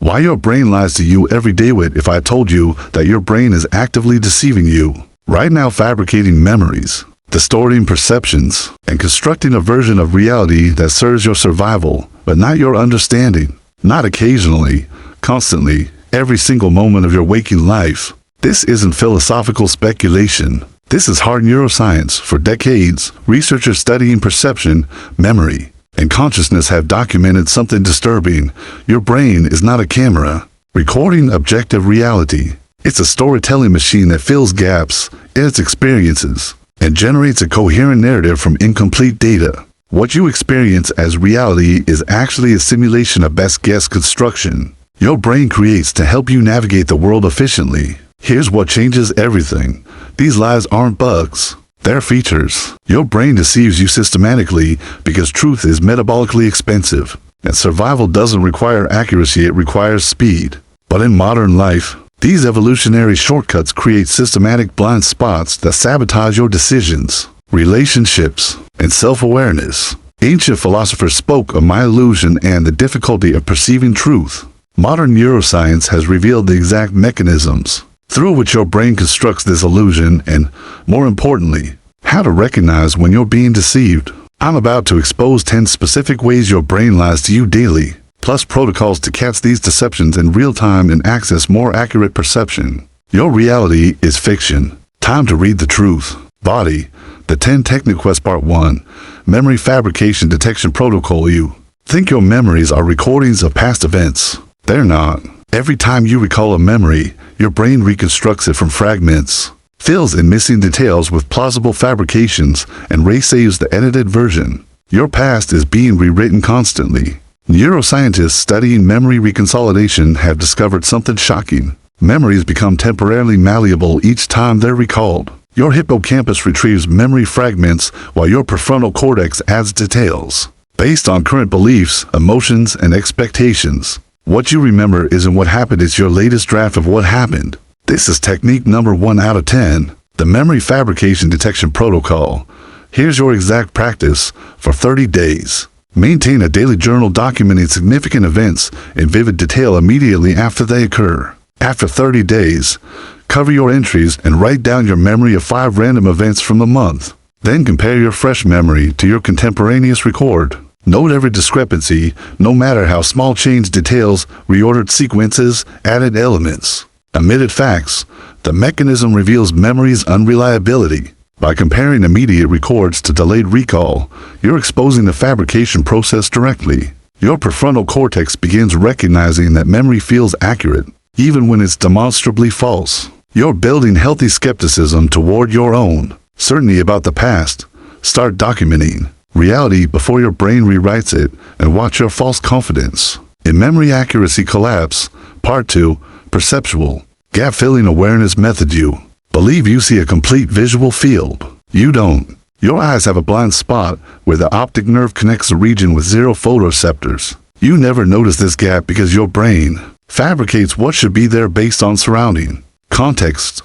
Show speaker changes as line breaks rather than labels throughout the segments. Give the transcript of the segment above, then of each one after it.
Why your brain lies to you every day. With if I told you that your brain is actively deceiving you, right now fabricating memories, distorting perceptions, and constructing a version of reality that serves your survival, but not your understanding. Not occasionally, constantly, every single moment of your waking life. This isn't philosophical speculation. This is hard neuroscience. For decades, researchers studying perception, memory, and consciousness have documented something disturbing. Your brain is not a camera recording objective reality. It's a storytelling machine that fills gaps in its experiences and generates a coherent narrative from incomplete data. What you experience as reality is actually a simulation of best guess construction your brain creates to help you navigate the world efficiently. Here's what changes everything. These lies aren't bugs. They're features. Your brain deceives you systematically because truth is metabolically expensive, and survival doesn't require accuracy, it requires speed. But in modern life, these evolutionary shortcuts create systematic blind spots that sabotage your decisions, relationships, and self-awareness. Ancient philosophers spoke of my illusion and the difficulty of perceiving truth. Modern neuroscience has revealed the exact mechanisms through which your brain constructs this illusion and, more importantly, how to recognize when you're being deceived. I'm about to expose 10 specific ways your brain lies to you daily, plus protocols to catch these deceptions in real time and access more accurate perception. Your reality is fiction. Time to read the truth. Body. The 10 Techniquest Part 1. Memory Fabrication Detection Protocol. You think your memories are recordings of past events. They're not. Every time you recall a memory, your brain reconstructs it from fragments, fills in missing details with plausible fabrications, and resaves the edited version. Your past is being rewritten constantly. Neuroscientists studying memory reconsolidation have discovered something shocking. Memories become temporarily malleable each time they're recalled. Your hippocampus retrieves memory fragments while your prefrontal cortex adds details based on current beliefs, emotions, and expectations. What you remember isn't what happened, it's your latest draft of what happened. This is technique number 1 out of 10, the Memory Fabrication Detection Protocol. Here's your exact practice for 30 days. Maintain a daily journal documenting significant events in vivid detail immediately after they occur. After 30 days, cover your entries and write down your memory of 5 random events from the month. Then compare your fresh memory to your contemporaneous record. Note every discrepancy, no matter how small. Change details, reordered sequences, added elements, omitted facts. The mechanism reveals memory's unreliability. By comparing immediate records to delayed recall, you're exposing the fabrication process directly. Your prefrontal cortex begins recognizing that memory feels accurate, even when it's demonstrably false. You're building healthy skepticism toward your own certainty about the past. Start documenting reality before your brain rewrites it, and watch your false confidence in memory accuracy collapse. Part 2. Perceptual Gap-Filling Awareness Method. You believe you see a complete visual field. You don't. Your eyes have a blind spot where the optic nerve connects a region with 0 photoreceptors. You never notice this gap because your brain fabricates what should be there based on surrounding context.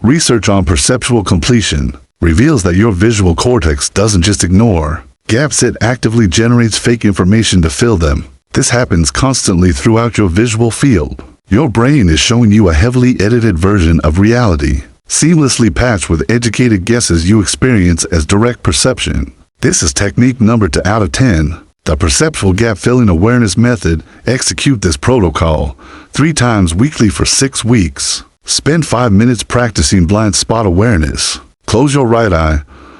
Research on perceptual completion reveals that your visual cortex doesn't just ignore gaps, it actively generates fake information to fill them. This happens constantly throughout your visual field. Your brain is showing you a heavily edited version of reality, seamlessly patched with educated guesses you experience as direct perception. This is technique number 2 out of 10, the Perceptual Gap-Filling Awareness Method. Execute this protocol 3 times weekly for 6 weeks. Spend 5 minutes practicing blind spot awareness. Close your right eye,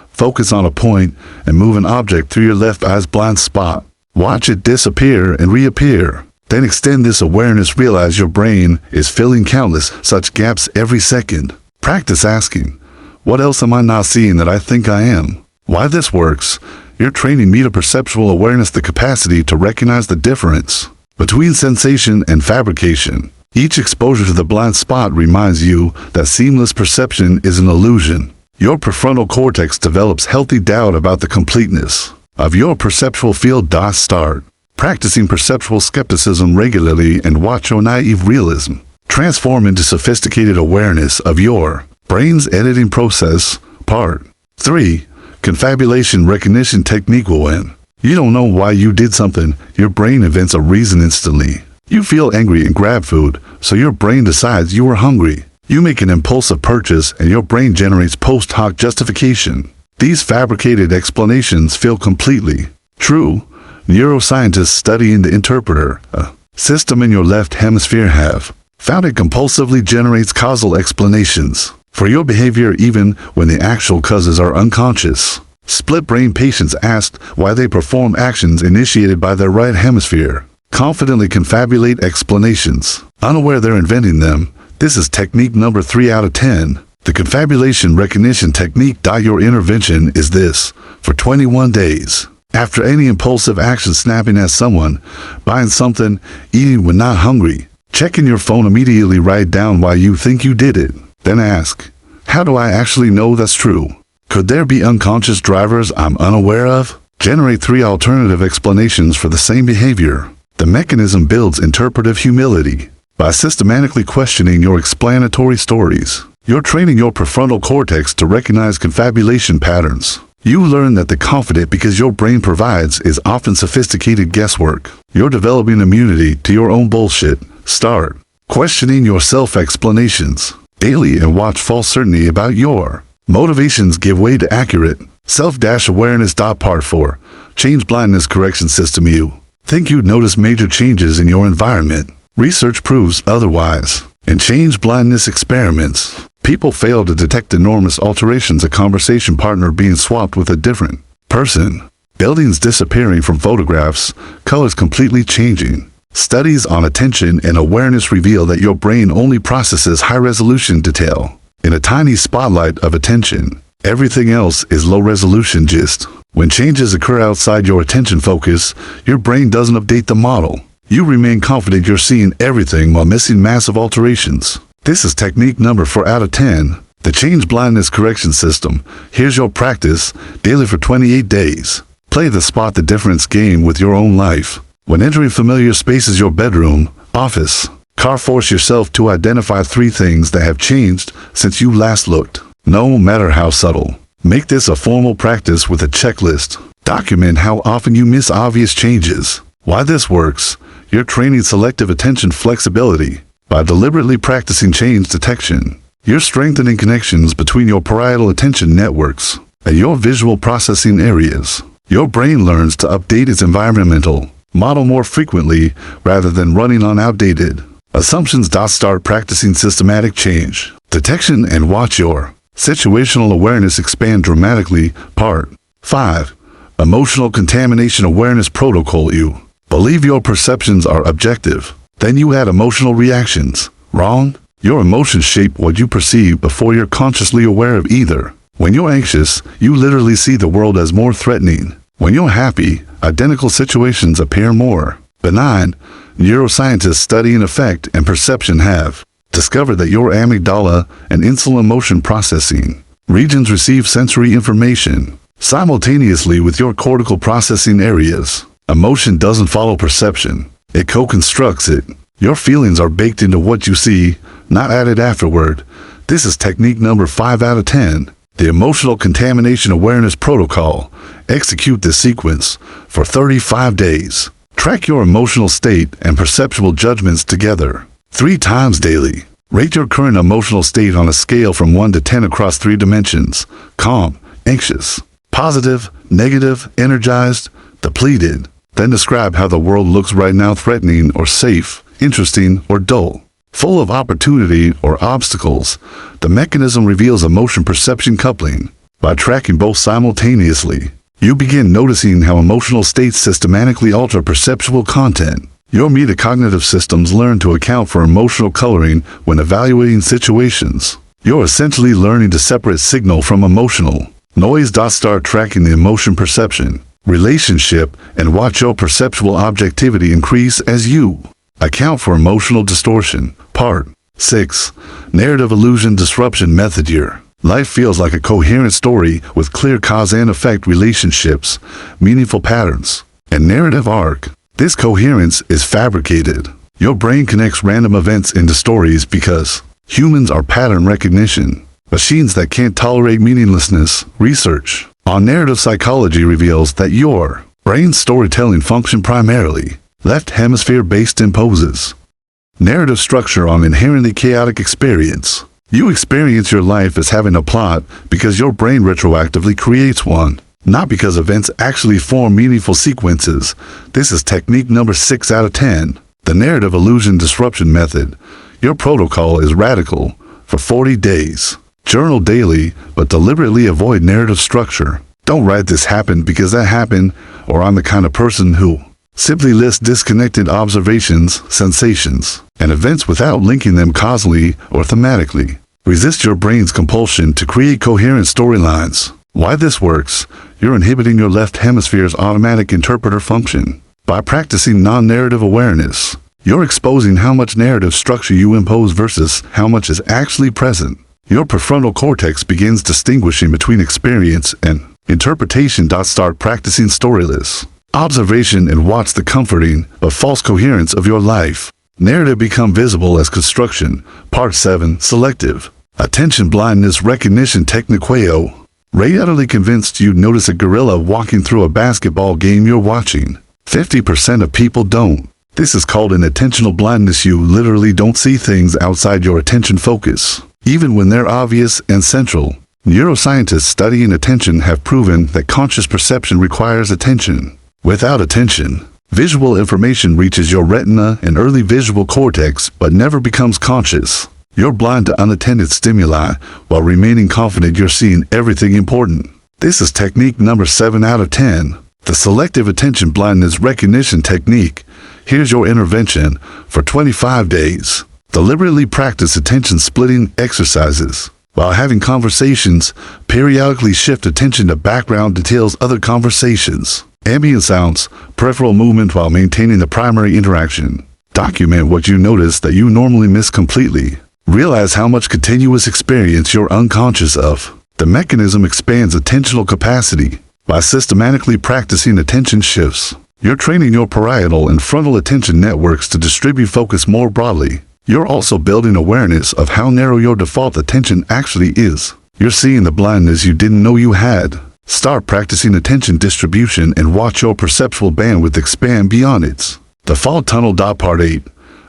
focus on a point, and move an object through your left eye's blind spot. Watch it disappear and reappear. Then extend this awareness. Realize your brain is filling countless such gaps every second. Practice asking, what else am I not seeing that I think I am? Why this works, you're training meta-perceptual awareness, the capacity to recognize the difference between sensation and fabrication. Each exposure to the blind spot reminds you that seamless perception is an illusion. Your prefrontal cortex develops healthy doubt about the completeness of your perceptual field. Start practicing perceptual skepticism regularly and watch your naive realism transform into sophisticated awareness of your brain's editing process. Part 3. Confabulation Recognition Technique. When you don't know why you did something, your brain invents a reason instantly. You feel angry and grab food, so your brain decides you are hungry. You make an impulsive purchase and your brain generates post hoc justification. These fabricated explanations feel completely true. Neuroscientists studying the interpreter system in your left hemisphere have found it compulsively generates causal explanations for your behavior even when the actual causes are unconscious. Split brain patients asked why they perform actions initiated by their right hemisphere confidently confabulate explanations, unaware they're inventing them. This is technique number 3 out of 10. The confabulation recognition technique. Your intervention is this. For 21 days, after any impulsive action, snapping at someone, buying something, eating when not hungry, checking your phone, immediately write down why you think you did it. Then ask, how do I actually know that's true? Could there be unconscious drivers I'm unaware of? Generate 3 alternative explanations for the same behavior. The mechanism builds interpretive humility. By systematically questioning your explanatory stories, you're training your prefrontal cortex to recognize confabulation patterns. You learn that the confident because your brain provides is often sophisticated guesswork. You're developing immunity to your own bullshit. Start questioning your self-explanations daily and watch false certainty about your motivations give way to accurate self-awareness. Part 4. Change blindness correction system. You think you'd notice major changes in your environment. Research proves otherwise. In change blindness experiments, people fail to detect enormous alterations, a conversation partner being swapped with a different person, buildings disappearing from photographs, colors completely changing. Studies on attention and awareness reveal that your brain only processes high-resolution detail in a tiny spotlight of attention. Everything else is low-resolution gist. When changes occur outside your attention focus, your brain doesn't update the model. You remain confident you're seeing everything while missing massive alterations. This is technique number 4 out of 10. The change blindness correction system. Here's your practice daily for 28 days. Play the spot the difference game with your own life. When entering familiar spaces, your bedroom, office, car, force yourself to identify 3 things that have changed since you last looked, no matter how subtle. Make this a formal practice with a checklist. Document how often you miss obvious changes. Why this works. You're training selective attention flexibility. By deliberately practicing change detection, you're strengthening connections between your parietal attention networks and your visual processing areas. Your brain learns to update its environmental model more frequently rather than running on outdated assumptions. Start practicing systematic change detection and watch your situational awareness expand dramatically. Part 5. Emotional contamination awareness protocol. You believe your perceptions are objective. Then you add emotional reactions. Wrong. Your emotions shape what you perceive before you're consciously aware of either. When you're anxious, you literally see the world as more threatening. When you're happy, identical situations appear more benign. Neuroscientists studying affect and perception have discovered that your amygdala and insulin motion processing regions receive sensory information simultaneously with your cortical processing areas. Emotion doesn't follow perception. It co-constructs it. Your feelings are baked into what you see, not added afterward. This is technique number 5 out of 10. The emotional contamination awareness protocol. Execute this sequence for 35 days. Track your emotional state and perceptual judgments together 3 times daily. Rate your current emotional state on a scale from 1 to 10 across 3 dimensions: calm, anxious, positive, negative, energized, depleted. Then describe how the world looks right now: threatening or safe, interesting or dull, full of opportunity or obstacles. The mechanism reveals emotion perception coupling. By tracking both simultaneously, you begin noticing how emotional states systematically alter perceptual content. Your metacognitive systems learn to account for emotional coloring when evaluating situations. You're essentially learning to separate signal from emotional noise. Start tracking the emotion perception relationship and watch your perceptual objectivity increase as you account for emotional distortion. Part 6. Narrative illusion disruption method. Your life feels like a coherent story with clear cause and effect relationships, meaningful patterns, and narrative arc. This coherence is fabricated. Your brain connects random events into stories because humans are pattern recognition machines that can't tolerate meaninglessness. Research on narrative psychology reveals that your brain's storytelling function primarily Left hemisphere-based imposes. Narrative structure on inherently chaotic experience. You experience your life as having a plot because your brain retroactively creates one, not because events actually form meaningful sequences. This is technique number 6 out of 10. The narrative illusion disruption method. Your protocol is radical. For 40 days. Journal daily, but deliberately avoid narrative structure. Don't write "this happened because that happened," or "I'm the kind of person who." Simply list disconnected observations, sensations, and events without linking them causally or thematically. Resist your brain's compulsion to create coherent storylines. Why this works: you're inhibiting your left hemisphere's automatic interpreter function. By practicing non-narrative awareness, you're exposing how much narrative structure you impose versus how much is actually present. Your prefrontal cortex begins distinguishing between experience and interpretation. Start practicing storyless observation and watch the comforting but false coherence of your life. Narrative become visible as construction. Part 7. Selective attention blindness recognition technique. Ray utterly convinced you'd notice a gorilla walking through a basketball game you're watching. 50% of people don't. This is called an attentional blindness. You literally don't see things outside your attention focus, even when they're obvious and central. Neuroscientists studying attention have proven that conscious perception requires attention. Without attention, visual information reaches your retina and early visual cortex but never becomes conscious. You're blind to unattended stimuli while remaining confident you're seeing everything important. This is technique number 7 out of 10. The selective attention blindness recognition technique. Here's your intervention. For 25 days, deliberately practice attention-splitting exercises. While having conversations, periodically shift attention to background details, other conversations, ambient sounds, peripheral movement while maintaining the primary interaction. Document what you notice that you normally miss completely. Realize how much continuous experience you're unconscious of. The mechanism expands attentional capacity. By systematically practicing attention shifts, you're training your parietal and frontal attention networks to distribute focus more broadly. You're also building awareness of how narrow your default attention actually is. You're seeing the blindness you didn't know you had. Start practicing attention distribution and watch your perceptual bandwidth expand beyond its default tunnel. Part 8.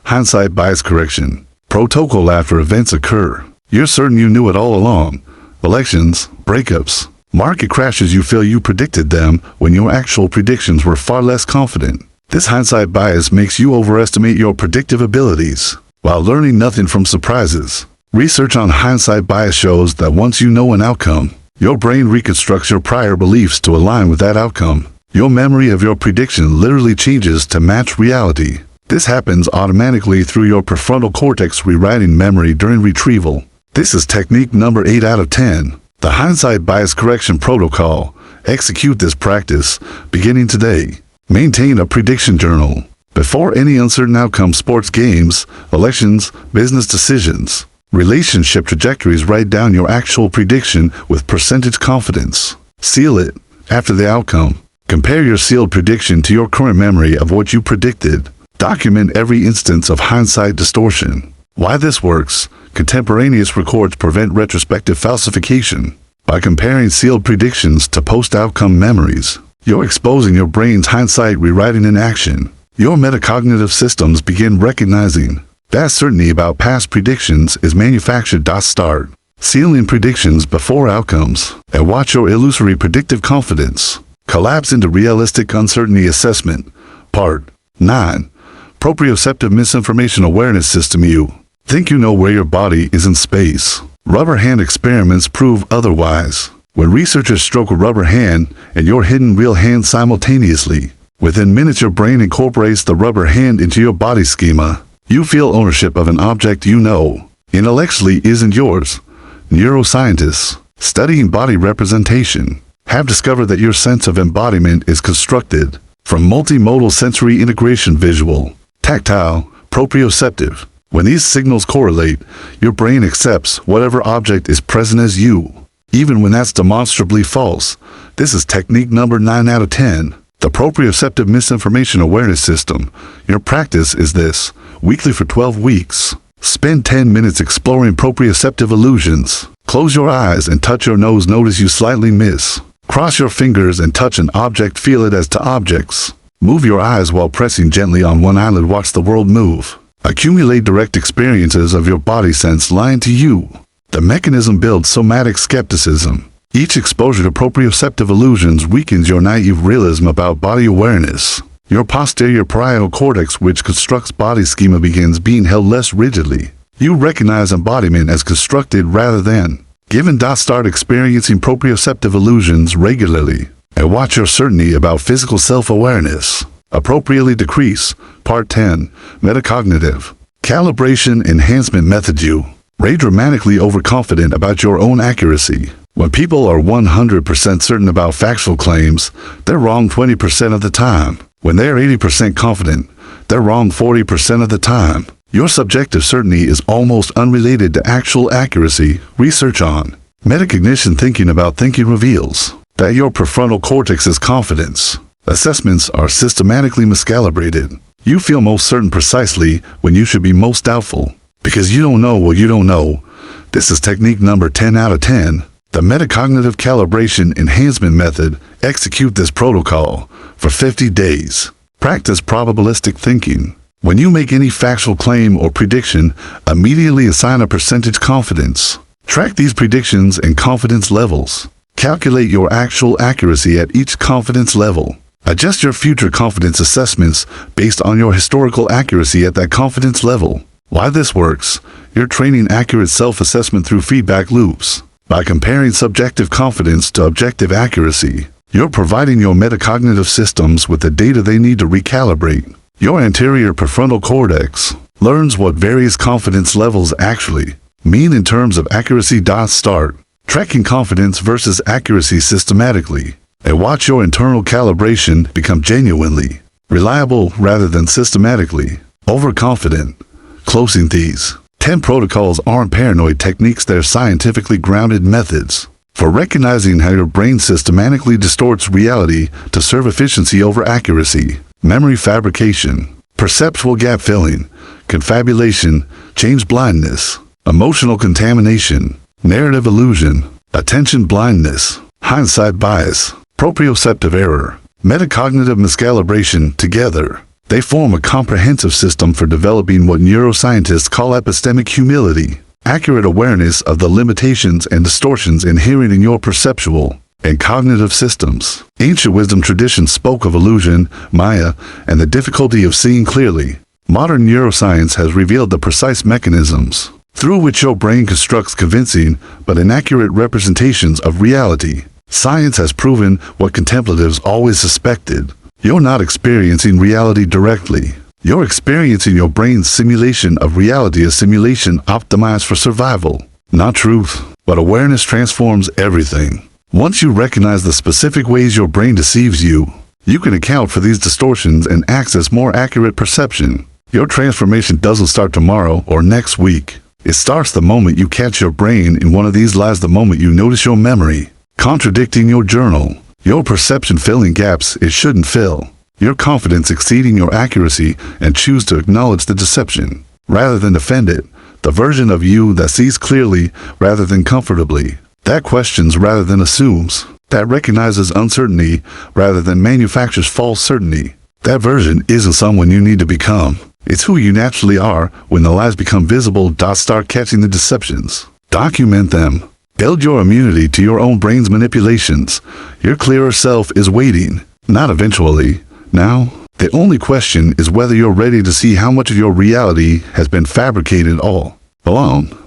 Hindsight bias correction. Protocol after events occur. You're certain you knew it all along. Elections, breakups, market crashes. You feel you predicted them when your actual predictions were far less confident. This hindsight bias makes you overestimate your predictive abilities while learning nothing from surprises. Research on hindsight bias shows that once you know an outcome, your brain reconstructs your prior beliefs to align with that outcome. Your memory of your prediction literally changes to match reality. This happens automatically through your prefrontal cortex rewriting memory during retrieval. This is technique number 8 out of 10. The hindsight bias correction protocol. Execute this practice beginning today. Maintain a prediction journal. Before any uncertain outcome: sports games, elections, business decisions, relationship trajectories. Write down your actual prediction with percentage confidence. Seal it. After the outcome, compare your sealed prediction to your current memory of what you predicted. Document every instance of hindsight distortion. Why this works: contemporaneous records prevent retrospective falsification. By comparing sealed predictions to post-outcome memories, you're exposing your brain's hindsight rewriting in action. Your metacognitive systems begin recognizing that certainty about past predictions is manufactured. Start sealing predictions before outcomes and watch your illusory predictive confidence collapse into realistic uncertainty assessment. Part 9. Proprioceptive misinformation awareness system. You think you know where your body is in space. Rubber hand experiments prove otherwise. When researchers stroke a rubber hand and your hidden real hand simultaneously, within minutes your brain incorporates the rubber hand into your body schema. You feel ownership of an object you know intellectually isn't yours. Neuroscientists studying body representation have discovered that your sense of embodiment is constructed from multimodal sensory integration: visual, tactile, proprioceptive. When these signals correlate, your brain accepts whatever object is present as you, even when that's demonstrably false. This is technique number 9 out of 10. The proprioceptive misinformation awareness system. Your practice is this: weekly for 12 weeks. Spend 10 minutes exploring proprioceptive illusions. Close your eyes and touch your nose. Notice you slightly miss. Cross your fingers and touch an object. Feel it as to objects Move your eyes while pressing gently on one eyelid. Watch the world move. Accumulate direct experiences of your body sense lying to you. The mechanism builds somatic skepticism. Each exposure to proprioceptive illusions weakens your naive realism about body awareness. Your posterior parietal cortex, which constructs body schema, begins being held less rigidly. You recognize embodiment as constructed rather than given. Start experiencing proprioceptive illusions regularly, and watch your certainty about physical self-awareness appropriately decrease. Part 10. Metacognitive Calibration Enhancement Method. You ray dramatically overconfident about your own accuracy. When people are 100% certain about factual claims, they're wrong 20% of the time. When they're 80% confident, they're wrong 40% of the time. Your subjective certainty is almost unrelated to actual accuracy. Research on metacognition thinking about thinking reveals that your prefrontal cortex's confidence assessments are systematically miscalibrated. You feel most certain precisely when you should be most doubtful, because you don't know what you don't know. This is technique number 10 out of 10. The metacognitive calibration enhancement method. Execute this protocol for 50 days. Practice probabilistic thinking. When you make any factual claim or prediction, immediately assign a percentage confidence. Track these predictions and confidence levels. Calculate your actual accuracy at each confidence level. Adjust your future confidence assessments based on your historical accuracy at that confidence level. Why this works? You're training accurate self-assessment through feedback loops. By comparing subjective confidence to objective accuracy, you're providing your metacognitive systems with the data they need to recalibrate. Your anterior prefrontal cortex learns what various confidence levels actually mean in terms of accuracy. Start tracking confidence versus accuracy systematically, and watch your internal calibration become genuinely reliable rather than systematically overconfident. Closing these 10 protocols aren't paranoid techniques, they're scientifically grounded methods for recognizing how your brain systematically distorts reality to serve efficiency over accuracy. Memory fabrication, perceptual gap filling, confabulation, change blindness, emotional contamination, narrative illusion, attention blindness, hindsight bias, proprioceptive error, metacognitive miscalibration. Together, they form a comprehensive system for developing what neuroscientists call epistemic humility, accurate awareness of the limitations and distortions inherent in your perceptual and cognitive systems. Ancient wisdom traditions spoke of illusion, Maya, and the difficulty of seeing clearly. Modern neuroscience has revealed the precise mechanisms through which your brain constructs convincing but inaccurate representations of reality. Science has proven what contemplatives always suspected. You're not experiencing reality directly. You're experiencing your brain's simulation of reality, a simulation optimized for survival. Not truth, but awareness transforms everything. Once you recognize the specific ways your brain deceives you, you can account for these distortions and access more accurate perception. Your transformation doesn't start tomorrow or next week. It starts the moment you catch your brain in one of these lies, the moment you notice your memory contradicting your journal, your perception filling gaps it shouldn't fill, your confidence exceeding your accuracy, and choose to acknowledge the deception rather than defend it. The version of you that sees clearly rather than comfortably, that questions rather than assumes, that recognizes uncertainty rather than manufactures false certainty. That version isn't someone you need to become. It's who you naturally are when the lies become visible. Start catching the deceptions. Document them. Build your immunity to your own brain's manipulations. Your clearer self is waiting, not eventually. Now, the only question is whether you're ready to see how much of your reality has been fabricated all along.